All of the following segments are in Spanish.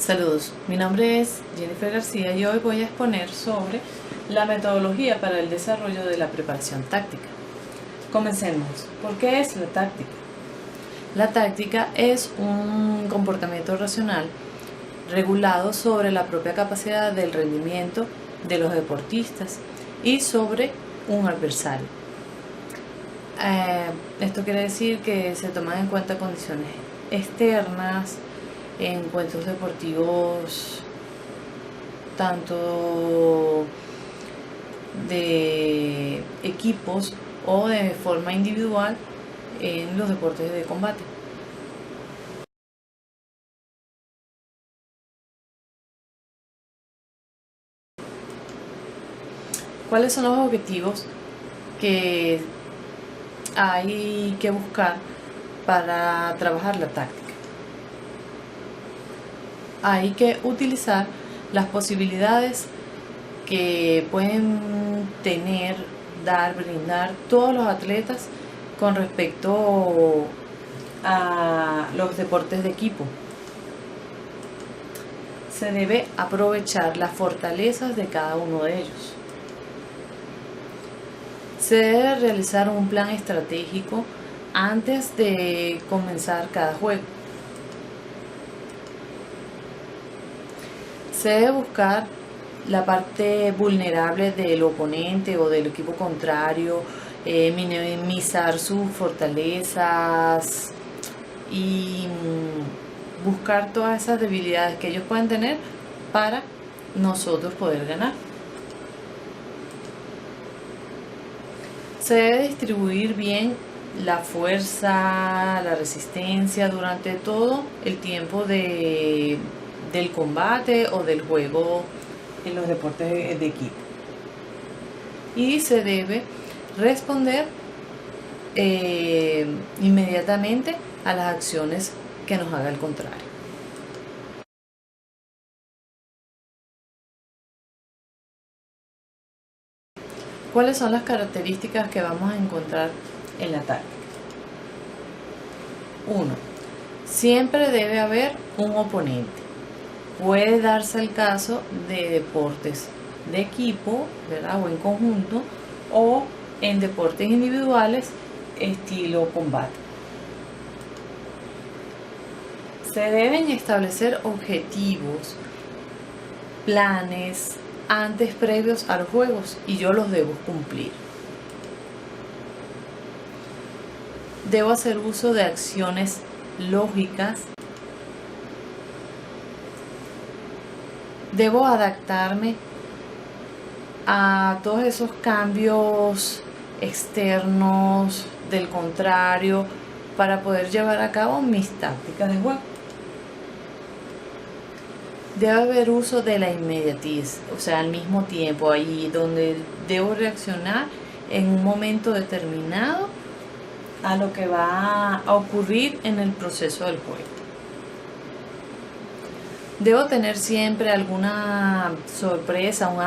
Saludos, mi nombre es Jennifer García y hoy voy a exponer sobre la metodología para el desarrollo de la preparación táctica. Comencemos. ¿Por qué es la táctica? La táctica es un comportamiento racional regulado sobre la propia capacidad del rendimiento de los deportistas y sobre un adversario. Esto quiere decir que se toman en cuenta condiciones externas, encuentros deportivos tanto de equipos o de forma individual en los deportes de combate. ¿Cuáles son los objetivos que hay que buscar para trabajar la táctica? Hay que utilizar las posibilidades que pueden tener, brindar todos los atletas con respecto a los deportes de equipo. Se debe aprovechar las fortalezas de cada uno de ellos. Se debe realizar un plan estratégico antes de comenzar cada juego. Se debe buscar la parte vulnerable del oponente o del equipo contrario, minimizar sus fortalezas y buscar todas esas debilidades que ellos pueden tener para nosotros poder ganar. Se debe distribuir bien la fuerza, la resistencia durante todo el tiempo del combate o del juego en los deportes de equipo. Y se debe responder inmediatamente a las acciones que nos haga el contrario. ¿Cuáles son las características que vamos a encontrar en la táctica? 1. Siempre debe haber un oponente. Puede darse el caso de deportes de equipo, ¿verdad? O en conjunto, o en deportes individuales estilo combate. Se deben establecer objetivos, planes antes previos a los juegos y yo los debo cumplir. Debo hacer uso de acciones lógicas. Debo adaptarme a todos esos cambios externos del contrario para poder llevar a cabo mis tácticas de juego. Debe haber uso de la inmediatez, o sea, al mismo tiempo, ahí donde debo reaccionar en un momento determinado a lo que va a ocurrir en el proceso del juego. Debo tener siempre alguna sorpresa, un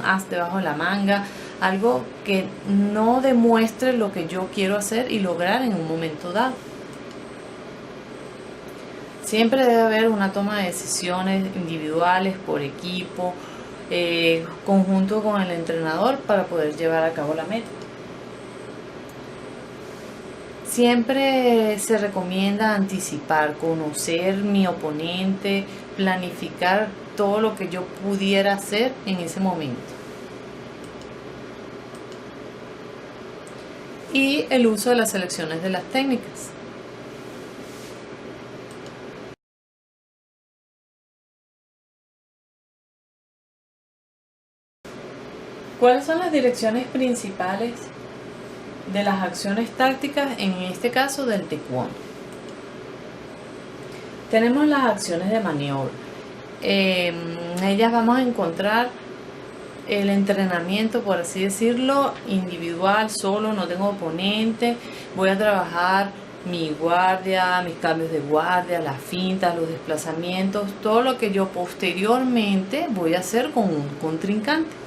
as debajo de la manga, algo que no demuestre lo que yo quiero hacer y lograr en un momento dado. Siempre debe haber una toma de decisiones individuales, por equipo, conjunto con el entrenador para poder llevar a cabo la meta. Siempre se recomienda anticipar, conocer mi oponente, planificar todo lo que yo pudiera hacer en ese momento. Y el uso de las selecciones de las técnicas. ¿Cuáles son las direcciones principales de las acciones tácticas, en este caso del taekwondo? Tenemos las acciones de maniobra. En ellas vamos a encontrar el entrenamiento, por así decirlo, individual, solo, no tengo oponente. Voy a trabajar mi guardia, mis cambios de guardia, las fintas, los desplazamientos, todo lo que yo posteriormente voy a hacer con un contrincante.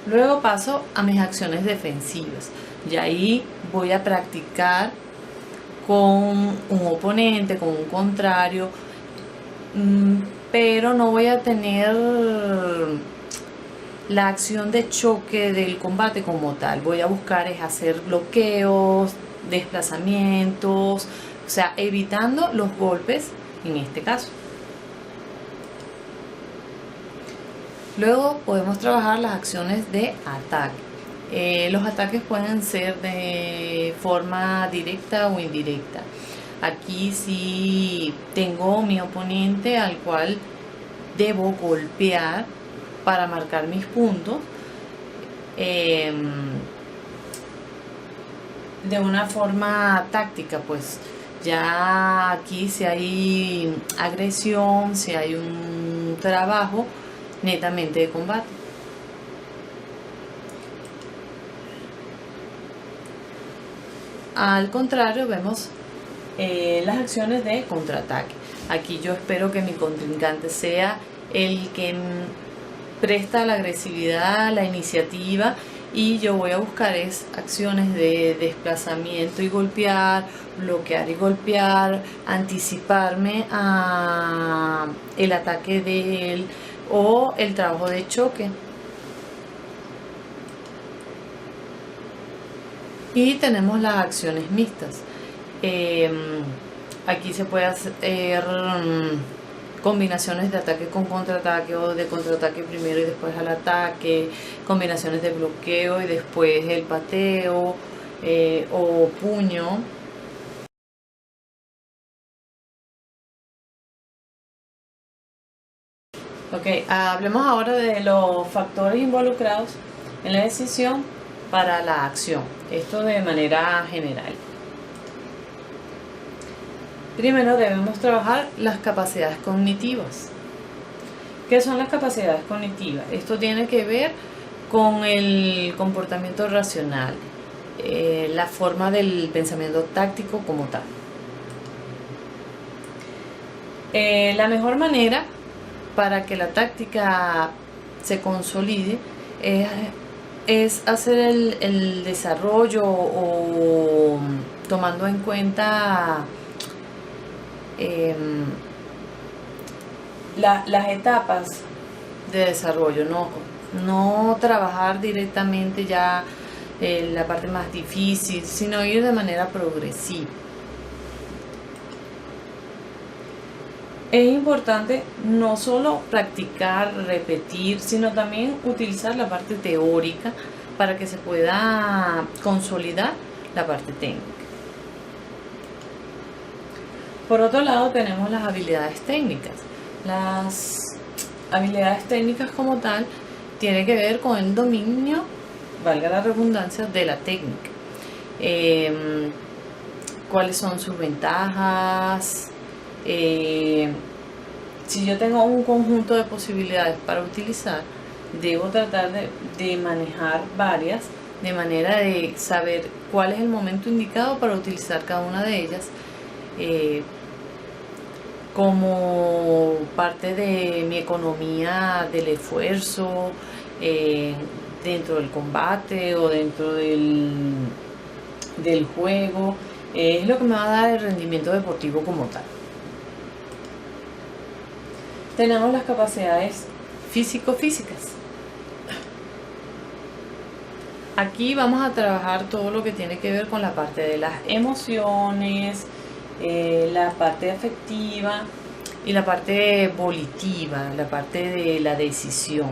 Luego paso a mis acciones defensivas y ahí voy a practicar con un oponente, con un contrario, pero no voy a tener la acción de choque del combate como tal. Voy a buscar es hacer bloqueos, desplazamientos, o sea, evitando los golpes en este caso. Luego podemos trabajar las acciones de ataque. Los ataques pueden ser de forma directa o indirecta. Aquí sí tengo mi oponente al cual debo golpear para marcar mis puntos de una forma táctica. Pues ya aquí si hay agresión, si hay un trabajo netamente de combate. Al contrario, vemos las acciones de contraataque. Aquí yo espero que mi contrincante sea el que presta la agresividad, la iniciativa, y yo voy a buscar acciones de desplazamiento y golpear, bloquear y golpear, anticiparme a el ataque de él o el trabajo de choque. Y tenemos las acciones mixtas. Aquí se puede hacer combinaciones de ataque con contraataque, o de contraataque primero y después al ataque, combinaciones de bloqueo y después el pateo o puño. Ok, hablemos ahora de los factores involucrados en la decisión para la acción. Esto de manera general. Primero debemos trabajar las capacidades cognitivas. ¿Qué son las capacidades cognitivas? Esto tiene que ver con el comportamiento racional, la forma del pensamiento táctico como tal. La mejor manera para que la táctica se consolide es hacer el desarrollo o tomando en cuenta las etapas de desarrollo, no trabajar directamente ya la parte más difícil, sino ir de manera progresiva. Es importante no solo practicar, repetir, sino también utilizar la parte teórica para que se pueda consolidar la parte técnica. Por otro lado, tenemos las habilidades técnicas. Las habilidades técnicas como tal tienen que ver con el dominio, valga la redundancia, de la técnica. ¿Cuáles son sus ventajas? Si yo tengo un conjunto de posibilidades para utilizar, debo tratar de manejar varias, de manera de saber cuál es el momento indicado para utilizar cada una de ellas como parte de mi economía del esfuerzo dentro del combate o dentro del juego. Es lo que me va a dar el rendimiento deportivo como tal. Tenemos las capacidades físico-físicas. Aquí vamos a trabajar todo lo que tiene que ver con la parte de las emociones, la parte afectiva y la parte volitiva, la parte de la decisión.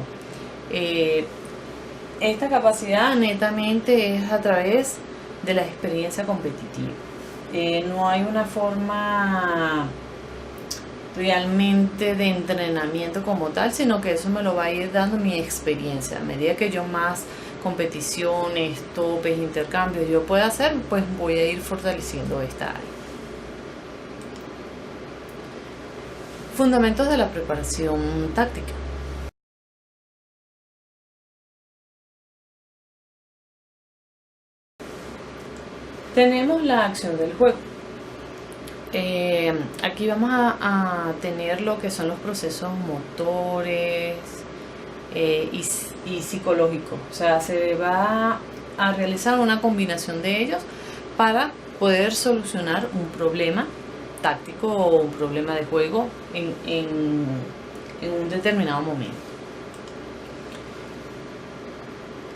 Esta capacidad netamente es a través de la experiencia competitiva. No hay una forma realmente de entrenamiento como tal, sino que eso me lo va a ir dando mi experiencia. A medida que yo más competiciones, topes, intercambios yo pueda hacer, pues voy a ir fortaleciendo esta área. Fundamentos de la preparación táctica. Tenemos la acción del juego. Aquí vamos a tener lo que son los procesos motores y psicológicos. O sea, se va a realizar una combinación de ellos para poder solucionar un problema táctico o un problema de juego en un determinado momento.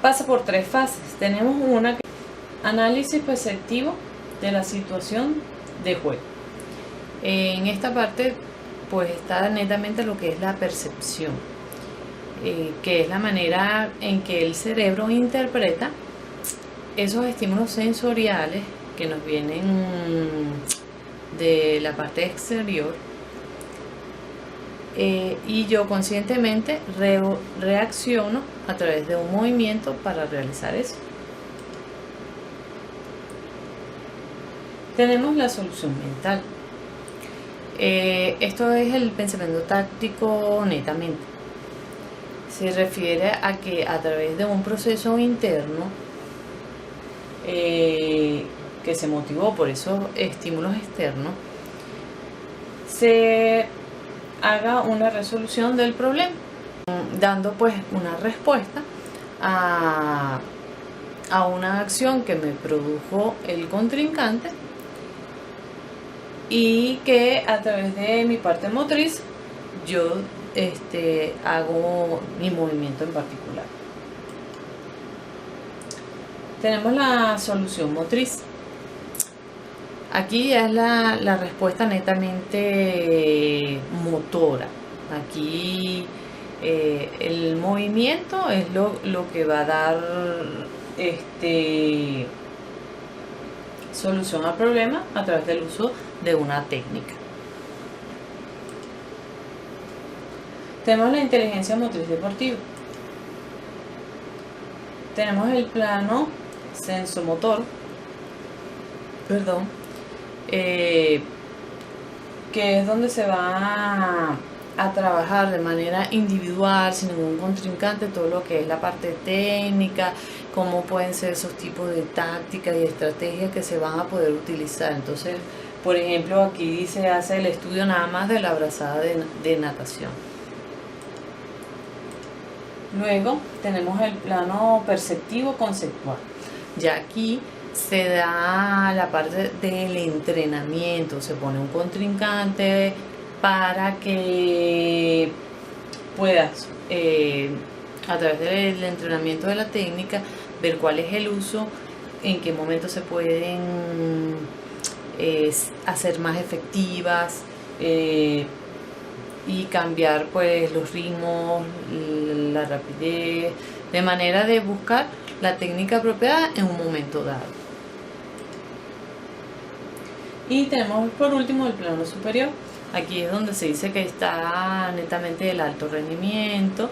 Pasa por 3 fases. Tenemos una que es análisis perceptivo de la situación de juego. En esta parte pues está netamente lo que es la percepción, que es la manera en que el cerebro interpreta esos estímulos sensoriales que nos vienen de la parte exterior, y yo conscientemente reacciono a través de un movimiento para realizar eso. Tenemos la solución mental. Esto es el pensamiento táctico netamente. Se refiere a que a través de un proceso interno que se motivó por esos estímulos externos, se haga una resolución del problema, dando pues una respuesta a una acción que me produjo el contrincante, y que a través de mi parte motriz yo hago mi movimiento en particular. Tenemos la solución motriz. Aquí ya es la respuesta netamente motora. Aquí el movimiento es lo que va a dar solución al problema a través del uso de una técnica. Tenemos la inteligencia motriz deportiva. Tenemos el plano sensomotor, que es donde se va a trabajar de manera individual, sin ningún contrincante, todo lo que es la parte técnica, cómo pueden ser esos tipos de tácticas y estrategias que se van a poder utilizar. Entonces, por ejemplo, aquí se hace el estudio nada más de la brazada de natación. Luego tenemos el plano perceptivo conceptual. Ya aquí se da la parte del entrenamiento, se pone un contrincante para que puedas, a través del entrenamiento de la técnica, ver cuál es el uso, en qué momento se pueden hacer más efectivas, y cambiar pues los ritmos, la rapidez, de manera de buscar la técnica apropiada en un momento dado. Y tenemos por último el plano superior. Aquí es donde se dice que está netamente el alto rendimiento,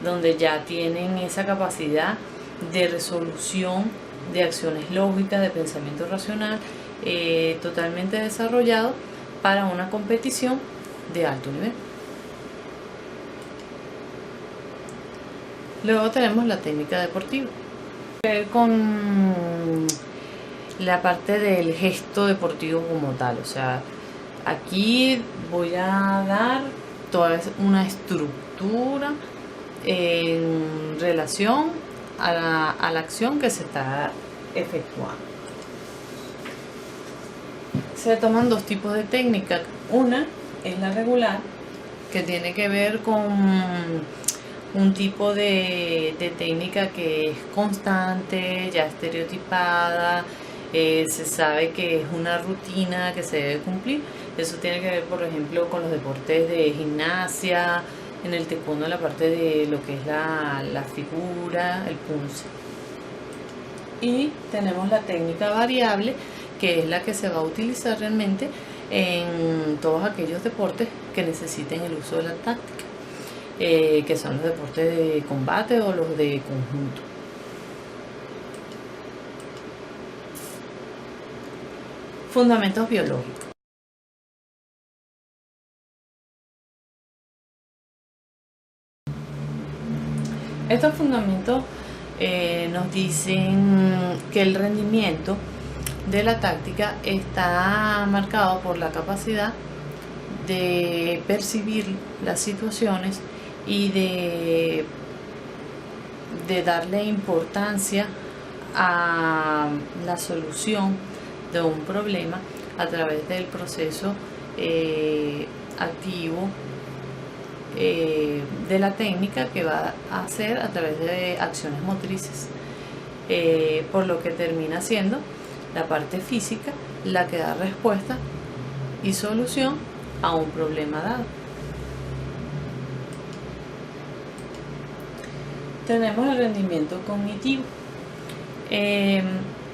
donde ya tienen esa capacidad de resolución de acciones lógicas, de pensamiento racional, totalmente desarrollado para una competición de alto nivel. Luego tenemos la técnica deportiva, con la parte del gesto deportivo como tal. O sea, aquí voy a dar toda una estructura en relación a la acción que se está efectuando. Se toman 2 tipos de técnicas. Una es la regular, que tiene que ver con un tipo de técnica que es constante, ya estereotipada, se sabe que es una rutina que se debe cumplir. Eso tiene que ver, por ejemplo, con los deportes de gimnasia, en el taekwondo, la parte de lo que es la figura, el punce. Y tenemos la técnica variable, que es la que se va a utilizar realmente en todos aquellos deportes que necesiten el uso de la táctica, que son los deportes de combate o los de conjunto. Fundamentos biológicos. Estos fundamentos nos dicen que el rendimiento de la táctica está marcado por la capacidad de percibir las situaciones y de darle importancia a la solución de un problema a través del proceso activo de la técnica, que va a hacer a través de acciones motrices, por lo que termina siendo la parte física la que da respuesta y solución a un problema dado. Tenemos el rendimiento cognitivo.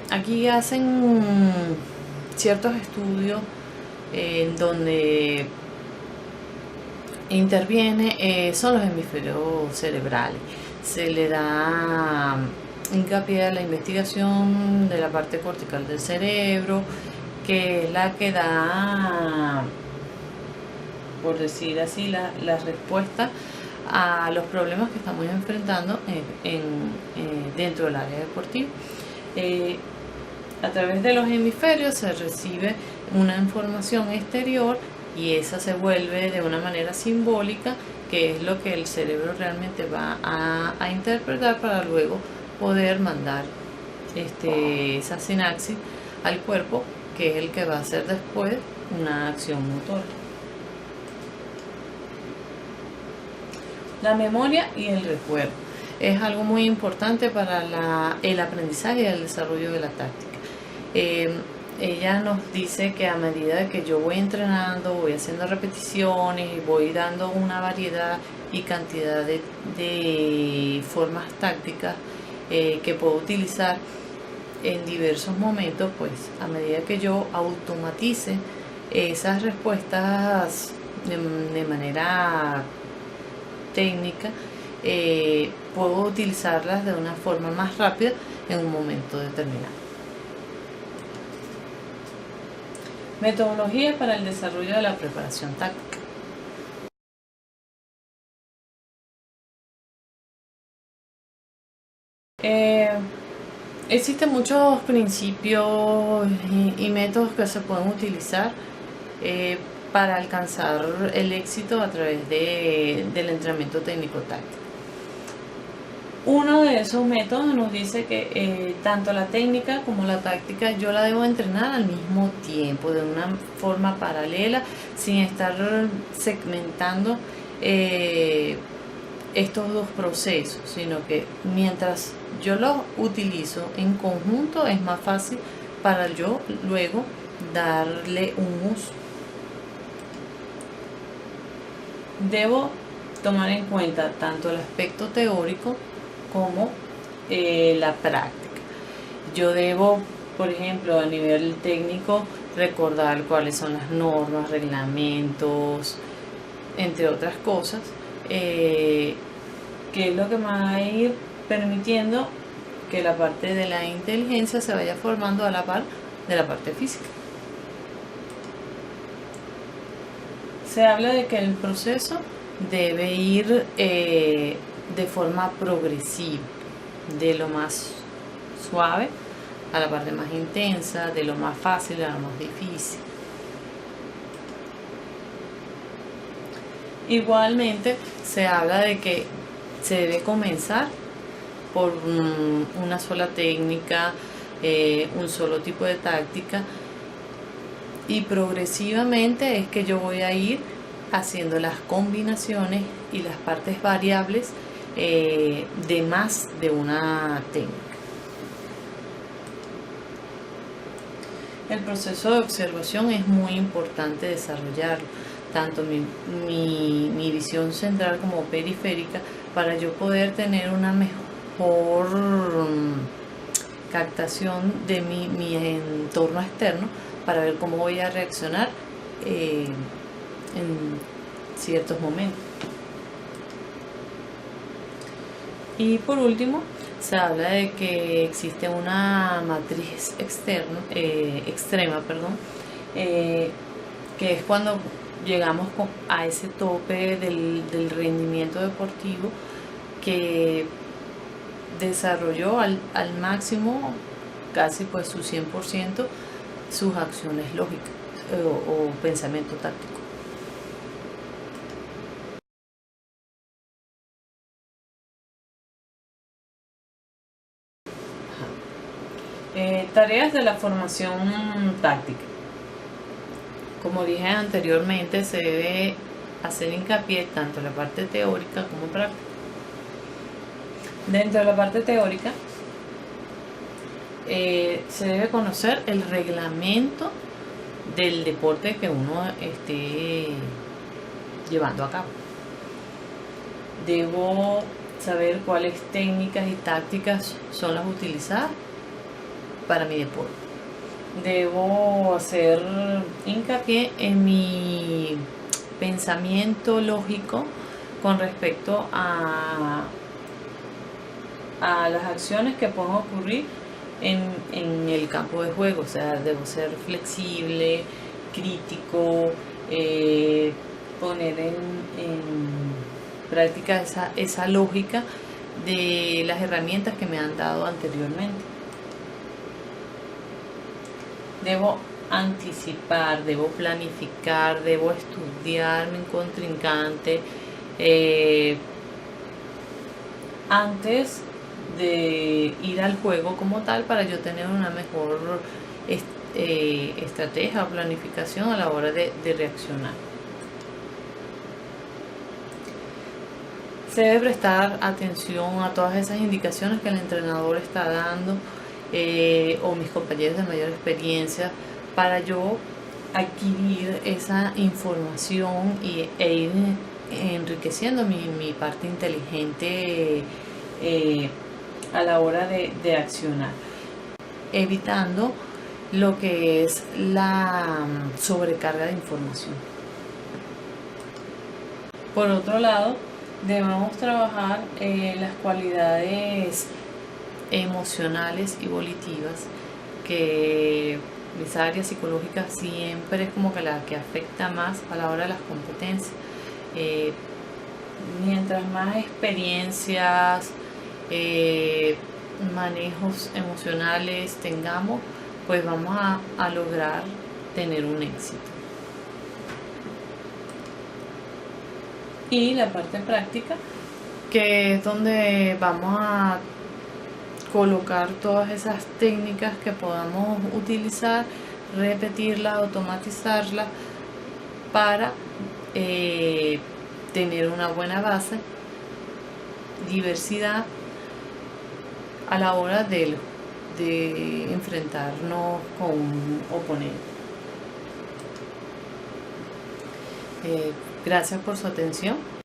Aquí hacen ciertos estudios en donde interviene son los hemisferios cerebrales. Se le da hincapié a la investigación de la parte cortical del cerebro, que es la que da, por decir así, la respuesta a los problemas que estamos enfrentando dentro del área deportiva. A través de los hemisferios se recibe una información exterior y esa se vuelve de una manera simbólica, que es lo que el cerebro realmente va a interpretar para luego poder mandar esa sinapsis al cuerpo, que es el que va a hacer después una acción motora. La memoria y el recuerdo es algo muy importante para el aprendizaje y el desarrollo de la táctica. Ella nos dice que a medida que yo voy entrenando, voy haciendo repeticiones y voy dando una variedad y cantidad de formas tácticas que puedo utilizar en diversos momentos, pues a medida que yo automatice esas respuestas de manera técnica, puedo utilizarlas de una forma más rápida en un momento determinado. Metodología para el desarrollo de la preparación táctica. Existen muchos principios y métodos que se pueden utilizar para alcanzar el éxito a través del entrenamiento técnico táctico. Uno de esos métodos nos dice que tanto la técnica como la táctica yo la debo entrenar al mismo tiempo, de una forma paralela, sin estar segmentando estos dos procesos, sino que mientras yo los utilizo en conjunto es más fácil para yo luego darle un uso. Debo tomar en cuenta tanto el aspecto teórico como la práctica. Yo debo, por ejemplo, a nivel técnico, recordar cuáles son las normas, reglamentos, entre otras cosas, que es lo que me va a ir permitiendo que la parte de la inteligencia se vaya formando a la par de la parte física. Se habla de que el proceso debe ir de forma progresiva, de lo más suave a la parte más intensa, de lo más fácil a lo más difícil. Igualmente se habla de que se debe comenzar por una sola técnica, un solo tipo de táctica, y progresivamente es que yo voy a ir haciendo las combinaciones y las partes variables de más de una técnica. El proceso de observación es muy importante desarrollarlo, tanto mi visión central como periférica, para yo poder tener una mejor captación de mi entorno externo, para ver cómo voy a reaccionar en ciertos momentos. Y por último, se habla de que existe una matriz extrema, que es cuando llegamos a ese tope del rendimiento deportivo, que desarrolló al máximo, casi pues su 100%, sus acciones lógicas o pensamiento táctico. Tareas de la formación táctica. Como dije anteriormente, se debe hacer hincapié tanto en la parte teórica como práctica. Dentro de la parte teórica, se debe conocer el reglamento del deporte que uno esté llevando a cabo. Debo saber cuáles técnicas y tácticas son las utilizadas para mi deporte. Debo hacer hincapié en mi pensamiento lógico con respecto a las acciones que pueden ocurrir en el campo de juego. O sea, debo ser flexible, crítico, poner en práctica esa lógica de las herramientas que me han dado anteriormente. Debo anticipar, debo planificar, debo estudiar mi contrincante antes de ir al juego como tal, para yo tener una mejor estrategia o planificación a la hora de reaccionar. Se debe prestar atención a todas esas indicaciones que el entrenador está dando o mis compañeros de mayor experiencia, para yo adquirir esa información e ir enriqueciendo mi parte inteligente a la hora de accionar, evitando lo que es la sobrecarga de información. Por otro lado, debemos trabajar las cualidades emocionales y volitivas, que mis áreas psicológicas siempre es como que la que afecta más a la hora de las competencias. Mientras más experiencias, manejos emocionales tengamos, pues vamos a lograr tener un éxito. Y la parte práctica, que es donde vamos a colocar todas esas técnicas que podamos utilizar, repetirlas, automatizarlas para tener una buena base, diversidad a la hora de enfrentarnos con un oponente. Gracias por su atención.